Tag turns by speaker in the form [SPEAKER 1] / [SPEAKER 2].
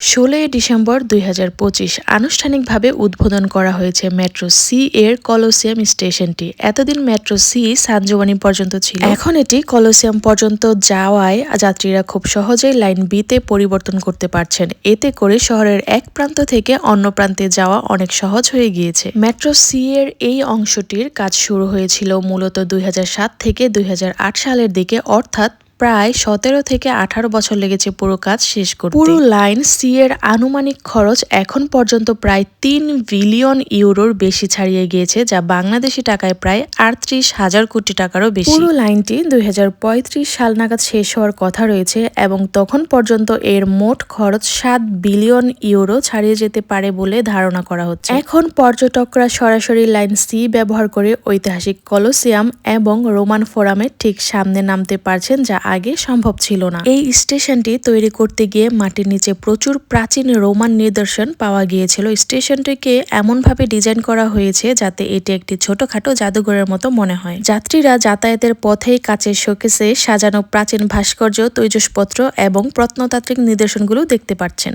[SPEAKER 1] 16 December 2025 আনুষ্ঠানিকভাবে উদ্বোধন করা হয়েছে মেট্রো সি এর কলোসিয়াম স্টেশনটি। এতদিন মেট্রো সি সানজোয়ানি পর্যন্ত ছিল, এখন এটি কলোসিয়াম পর্যন্ত যাওয়ায় যাত্রীরা খুব সহজেই লাইন বি তে পরিবর্তন করতে পারছেন। এতে করে শহরের এক প্রান্ত থেকে অন্য প্রান্তে যাওয়া অনেক সহজ হয়ে গিয়েছে। মেট্রো সি এর এই অংশটির কাজ শুরু হয়েছিল মূলত 2007 থেকে 2008 সালের দিকে, অর্থাৎ প্রায় 17 থেকে 18 বছর লেগেছে পুরো কাজ শেষ করতে। পুরো লাইন সি এর আনুমানিক খরচ এখন পর্যন্ত প্রায় 3 বিলিয়ন ইউরোর বেশি ছাড়িয়ে গিয়েছে, যা বাংলাদেশি টাকায় প্রায় 38,000 কোটি টাকারও বেশি। পুরো লাইনটি 2035 সাল নাগাদ শেষ হওয়ার কথা রয়েছে এবং তখন পর্যন্ত এর মোট খরচ 7 বিলিয়ন ইউরো ছাড়িয়ে যেতে পারে বলে ধারণা করা হচ্ছে। এখন পর্যটকরা সরাসরি লাইন সি ব্যবহার করে ঐতিহাসিক কলোসিয়াম এবং রোমান ফোরামের ঠিক সামনে নামতে পারছেন, যা আগে সম্ভব ছিল না। এই স্টেশনটি তৈরি করতে গিয়ে মাটির নিচে প্রচুর প্রাচীন রোমান নিদর্শন পাওয়া গিয়েছিল। স্টেশনটিকে এমনভাবে ডিজাইন করা হয়েছে যাতে এটি একটি ছোটখাটো জাদুঘরের মতো মনে হয়। যাত্রীরা যাতায়াতের পথেই কাচের শোকেসে সাজানো প্রাচীন ভাস্কর্য, তৈজসপত্র এবং প্রত্নতাত্ত্বিক নিদর্শনগুলো দেখতে পাচ্ছেন।